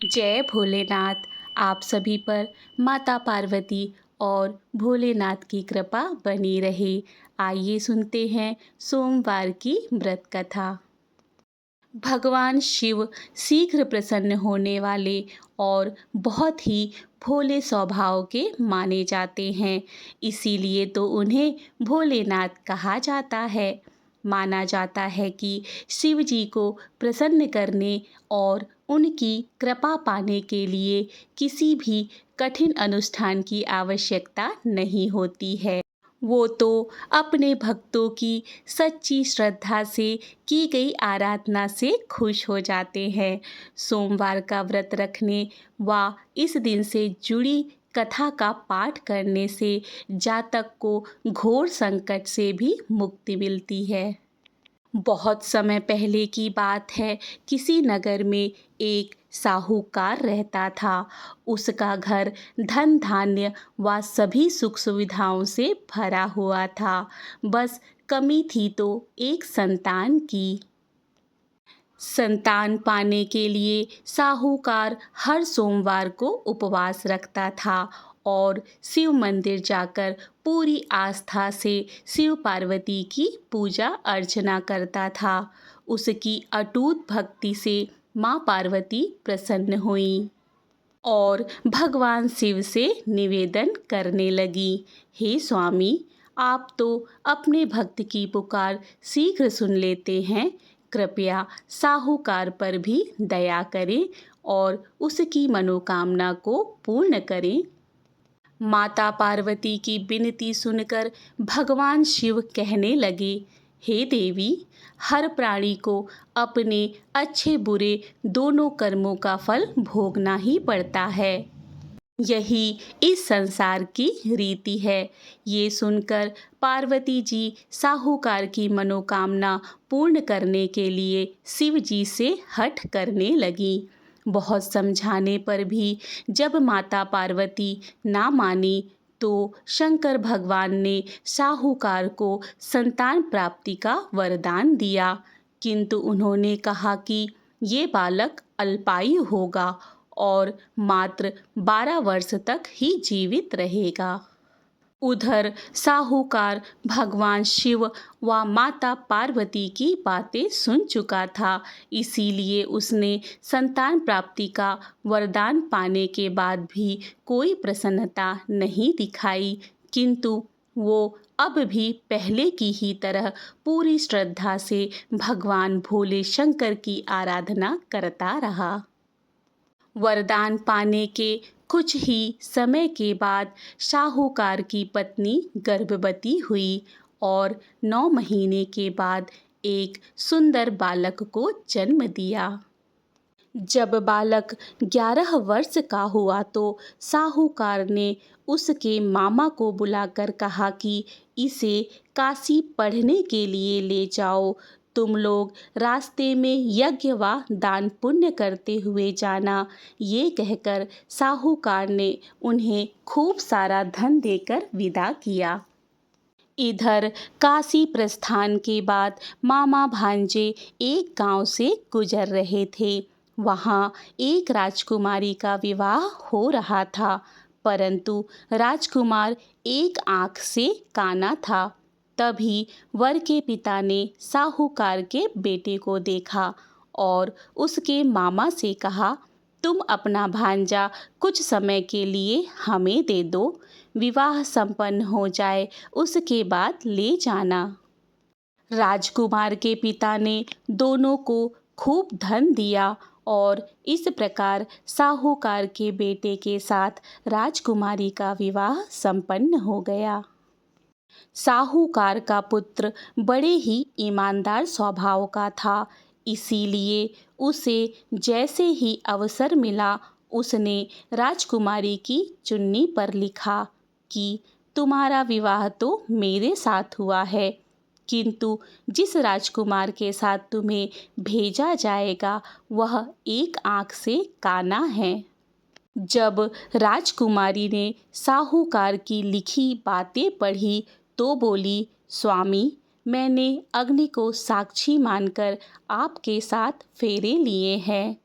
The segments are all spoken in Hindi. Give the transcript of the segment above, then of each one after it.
जय भोलेनाथ। आप सभी पर माता पार्वती और भोलेनाथ की कृपा बनी रहे। आइए सुनते हैं सोमवार की व्रत कथा। भगवान शिव शीघ्र प्रसन्न होने वाले और बहुत ही भोले स्वभाव के माने जाते हैं, इसीलिए तो उन्हें भोलेनाथ कहा जाता है। माना जाता है कि शिव जी को प्रसन्न करने और उनकी कृपा पाने के लिए किसी भी कठिन अनुष्ठान की आवश्यकता नहीं होती है। वो तो अपने भक्तों की सच्ची श्रद्धा से की गई आराधना से खुश हो जाते हैं। सोमवार का व्रत रखने व इस दिन से जुड़ी कथा का पाठ करने से जातक को घोर संकट से भी मुक्ति मिलती है। बहुत समय पहले की बात है। किसी नगर में एक साहूकार रहता था। उसका घर धन धान्य व सभी सुख सुविधाओं से भरा हुआ था। बस कमी थी तो एक संतान की। संतान पाने के लिए साहूकार हर सोमवार को उपवास रखता था और शिव मंदिर जाकर पूरी आस्था से शिव पार्वती की पूजा अर्चना करता था। उसकी अटूट भक्ति से माँ पार्वती प्रसन्न हुई और भगवान शिव से निवेदन करने लगी, हे स्वामी, आप तो अपने भक्त की पुकार शीघ्र सुन लेते हैं। कृपया साहूकार पर भी दया करें और उसकी मनोकामना को पूर्ण करें। माता पार्वती की विनती सुनकर भगवान शिव कहने लगे, हे देवी, हर प्राणी को अपने अच्छे बुरे दोनों कर्मों का फल भोगना ही पड़ता है। यही इस संसार की रीति है। ये सुनकर पार्वती जी साहूकार की मनोकामना पूर्ण करने के लिए शिव जी से हठ करने लगी। बहुत समझाने पर भी जब माता पार्वती ना मानी तो शंकर भगवान ने साहूकार को संतान प्राप्ति का वरदान दिया, किंतु उन्होंने कहा कि ये बालक अल्पायु होगा और मात्र 12 वर्ष तक ही जीवित रहेगा। उधर साहूकार भगवान शिव व माता पार्वती की बातें सुन चुका था, इसीलिए उसने संतान प्राप्ति का वरदान पाने के बाद भी कोई प्रसन्नता नहीं दिखाई, किंतु वो अब भी पहले की ही तरह पूरी श्रद्धा से भगवान भोले शंकर की आराधना करता रहा। वरदान पाने के कुछ ही समय के बाद साहूकार की पत्नी गर्भवती हुई और 9 महीने के बाद एक सुंदर बालक को जन्म दिया। जब बालक 11 वर्ष का हुआ तो साहूकार ने उसके मामा को बुलाकर कहा कि इसे काशी पढ़ने के लिए ले जाओ। तुम लोग रास्ते में यज्ञ व दान पुण्य करते हुए जाना। ये कहकर साहूकार ने उन्हें खूब सारा धन देकर विदा किया। इधर काशी प्रस्थान के बाद मामा भांजे एक गांव से गुजर रहे थे। वहां एक राजकुमारी का विवाह हो रहा था, परंतु राजकुमार एक आंख से काना था। तभी वर के पिता ने साहूकार के बेटे को देखा और उसके मामा से कहा, तुम अपना भांजा कुछ समय के लिए हमें दे दो। विवाह संपन्न हो जाए उसके बाद ले जाना। राजकुमार के पिता ने दोनों को खूब धन दिया और इस प्रकार साहूकार के बेटे के साथ राजकुमारी का विवाह संपन्न हो गया। साहूकार का पुत्र बड़े ही ईमानदार स्वभाव का था, इसीलिए उसे जैसे ही अवसर मिला उसने राजकुमारी की चुन्नी पर लिखा कि तुम्हारा विवाह तो मेरे साथ हुआ है, किंतु जिस राजकुमार के साथ तुम्हें भेजा जाएगा वह एक आंख से काना है। जब राजकुमारी ने साहूकार की लिखी बातें पढ़ी तो बोली, स्वामी, मैंने अग्नि को साक्षी मानकर आपके साथ फेरे लिए हैं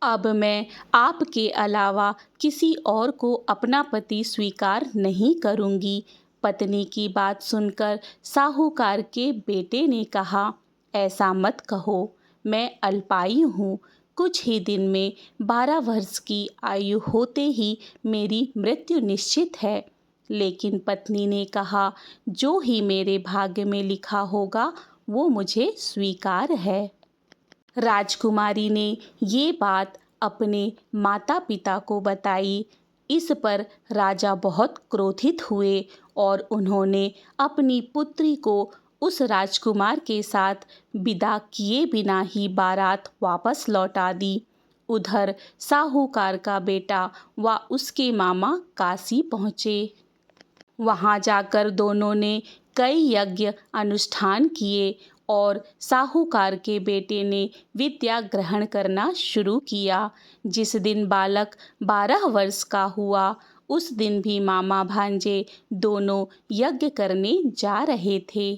अब मैं आपके अलावा किसी और को अपना पति स्वीकार नहीं करूंगी। पत्नी की बात सुनकर साहूकार के बेटे ने कहा, ऐसा मत कहो, मैं अल्पायु हूँ। कुछ ही दिन में 12 वर्ष की आयु होते ही मेरी मृत्यु निश्चित है। लेकिन पत्नी ने कहा, जो ही मेरे भाग्य में लिखा होगा वो मुझे स्वीकार है। राजकुमारी ने ये बात अपने माता पिता को बताई। इस पर राजा बहुत क्रोधित हुए और उन्होंने अपनी पुत्री को उस राजकुमार के साथ विदा किए बिना ही बारात वापस लौटा दी। उधर साहूकार का बेटा व उसके मामा काशी पहुँचे। वहां जाकर दोनों ने कई यज्ञ अनुष्ठान किए और साहूकार के बेटे ने विद्या ग्रहण करना शुरू किया। जिस दिन बालक 12 वर्ष का हुआ उस दिन भी मामा भांजे दोनों यज्ञ करने जा रहे थे।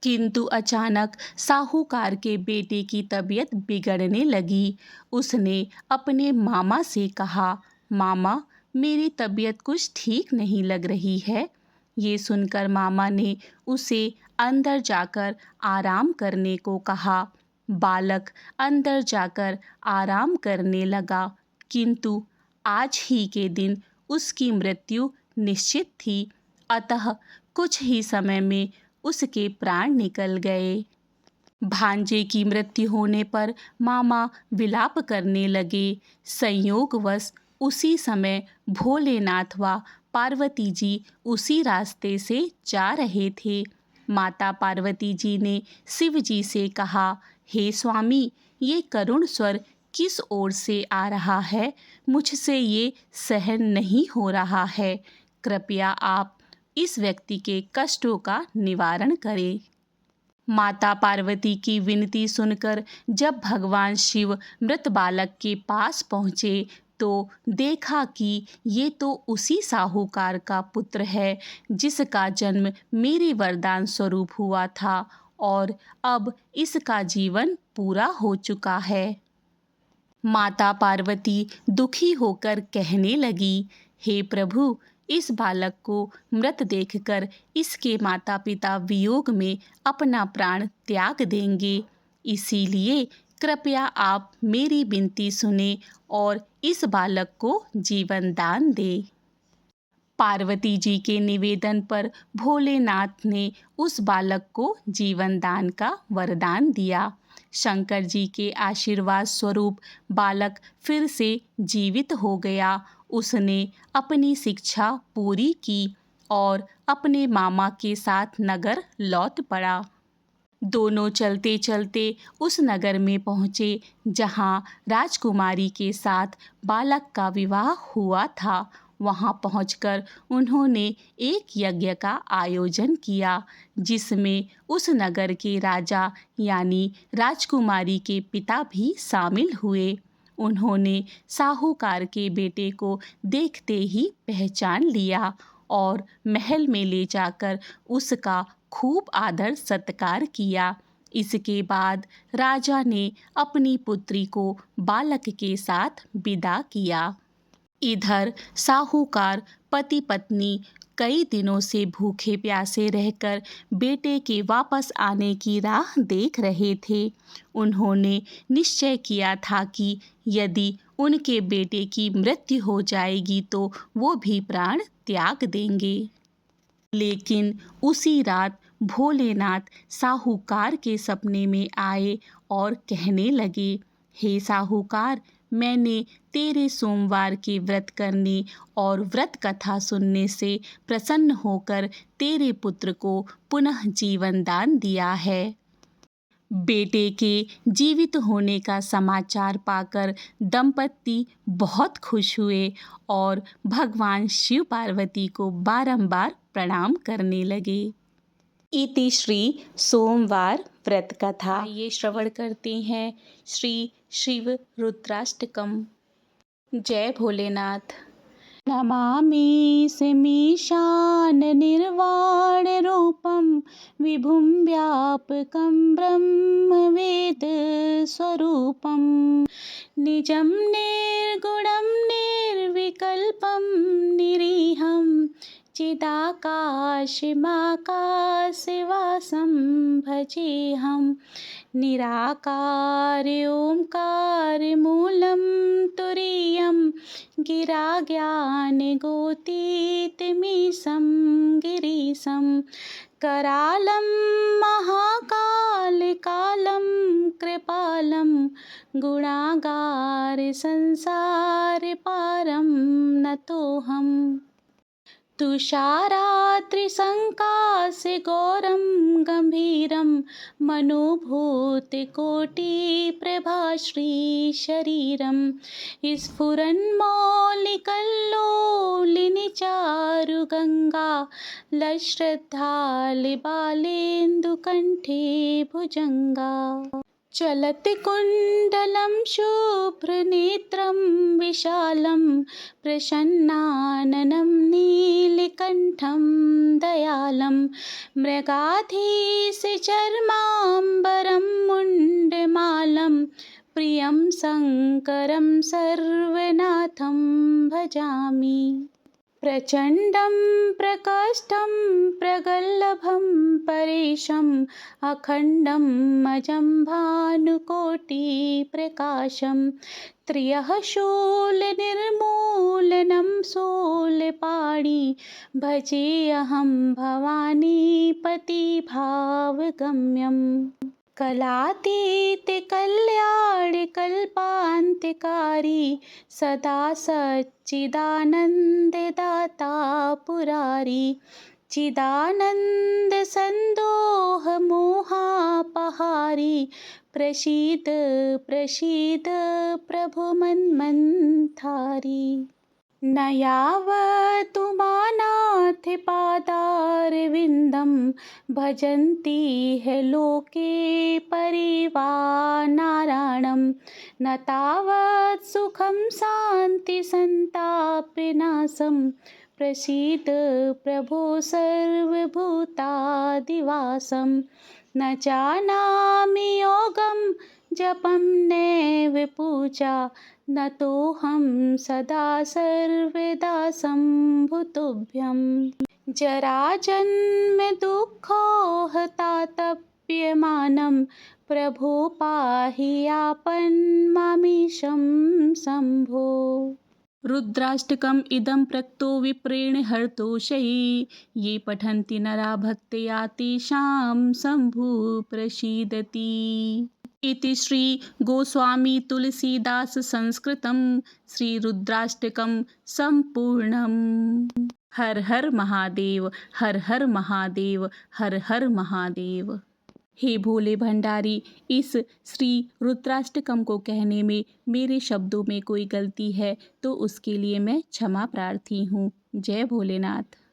किंतु अचानक साहूकार के बेटे की तबीयत बिगड़ने लगी। उसने अपने मामा से कहा, मामा, मेरी तबीयत कुछ ठीक नहीं लग रही है। ये सुनकर मामा ने उसे अंदर जाकर आराम करने को कहा। बालक अंदर जाकर आराम करने लगा, किंतु आज ही के दिन उसकी मृत्यु निश्चित थी। अतः कुछ ही समय में उसके प्राण निकल गए। भांजे की मृत्यु होने पर मामा विलाप करने लगे। संयोगवश उसी समय भोलेनाथ व पार्वती जी उसी रास्ते से जा रहे थे। माता पार्वती जी ने शिव जी से कहा, हे स्वामी, ये करुण स्वर किस ओर से आ रहा है? मुझसे ये सहन नहीं हो रहा है। कृपया आप इस व्यक्ति के कष्टों का निवारण करें। माता पार्वती की विनती सुनकर जब भगवान शिव मृत बालक के पास पहुँचे तो देखा कि ये तो उसी साहूकार का पुत्र है जिसका जन्म मेरे वरदान स्वरूप हुआ था और अब इसका जीवन पूरा हो चुका है। माता पार्वती दुखी होकर कहने लगी, हे प्रभु, इस बालक को मृत देखकर इसके माता पिता वियोग में अपना प्राण त्याग देंगे। इसीलिए कृपया आप मेरी विनती सुने और इस बालक को जीवन दान दें। पार्वती जी के निवेदन पर भोलेनाथ ने उस बालक को जीवन दान का वरदान दिया। शंकर जी के आशीर्वाद स्वरूप बालक फिर से जीवित हो गया। उसने अपनी शिक्षा पूरी की और अपने मामा के साथ नगर लौट पड़ा। दोनों चलते चलते उस नगर में पहुँचे जहाँ राजकुमारी के साथ बालक का विवाह हुआ था। वहाँ पहुंचकर उन्होंने एक यज्ञ का आयोजन किया जिसमें उस नगर के राजा यानी राजकुमारी के पिता भी शामिल हुए। उन्होंने साहूकार के बेटे को देखते ही पहचान लिया और महल में ले जाकर उसका खूब आदर सत्कार किया। इसके बाद राजा ने अपनी पुत्री को बालक के साथ विदा किया। इधर साहूकार पति पत्नी कई दिनों से भूखे प्यासे रहकर बेटे के वापस आने की राह देख रहे थे। उन्होंने निश्चय किया था कि यदि उनके बेटे की मृत्यु हो जाएगी तो वो भी प्राण त्याग देंगे। लेकिन उसी रात भोलेनाथ साहूकार के सपने में आए और कहने लगे, हे साहूकार, मैंने तेरे सोमवार के व्रत करने और व्रत कथा सुनने से प्रसन्न होकर तेरे पुत्र को पुनः जीवन दान दिया है। बेटे के जीवित होने का समाचार पाकर दंपति बहुत खुश हुए और भगवान शिव पार्वती को बारंबार प्रणाम करने लगे। इति श्री सोमवार व्रत कथा। ये श्रवण करते हैं श्री शिव रुद्राष्टकम। जय भोलेनाथ। नमामि निर्वाणरूपं विभुं व्यापकं ब्रह्मवेदस्वरूपं निजं निर्गुणं निर्विकल्पं निरीहं चिदाकाशमाकाशवासं भजेऽहं निराकार्य ओङ्कारमूलं तुरीयं गिराज्ञानगोतीतमीशं गिरीशं करालं महाकालकालं कृपालं गुणागारसंसारपारं नतोऽहम् तुषाराद्रिसङ्काशगौरं गम्भीरं मनोभूतिकोटिप्रभाश्रीशरीरं स्फुरन्मौलिकल्लोलिनिचारुगङ्गा लश्रद्धालिबालेन्दुकण्ठे भुजङ्गा चलत्कुण्डलं शुभ्रनेत्रं विशालं प्रसन्नाननं नीलकण्ठं दयालं मृगाधीशचर्माम्बरं मुण्डमालं प्रियं शङ्करं सर्वनाथं भजामि प्रचण्डं प्रकाष्ठं प्रगल्लभं परेशम् अखण्डं अजं भानुकोटिप्रकाशं त्र्यः शूलनिर्मूलनं शूलपाणि भजेऽहं भवानीपतिभावगम्यम् कलातीतकल्याणकल्पान्तकारी सदा सच्चिदानन्ददाता पुरारी चिदानन्दसन्दोहमोहापहारी प्रसीद प्रसीद प्रभो मन्मन्थारी न यावदुमानाथपादारविन्दं भजन्ति ह लोके परिवानारायणं न तावत् सुखं शान्तिसन्तापनाशं प्रसीद प्रभो सर्वभूतादिवासं न जानामि योगं जपं नैव पूजा न तोऽहं सदा सर्वदा शम्भुतुभ्यं जराजन्मदुःखोहतातप्यमानं प्रभो पाहि आपन्मामीशं शम्भो रुद्राष्टकम् इदं प्रक्तो विप्रेण हरतोषैः ये पठन्ति नरा भक्त्या तेषां शम्भु प्रसीदति इति श्री गोस्वामी तुलसीदास संस्कृतं श्री रुद्राष्टकं संपूर्णम्। हर हर महादेव, हर हर महादेव, हर हर महादेव। हे भोले भंडारी, इस श्री रुद्राष्टकम को कहने में मेरे शब्दों में कोई गलती है तो उसके लिए मैं क्षमा प्रार्थी हूँ। जय भोलेनाथ।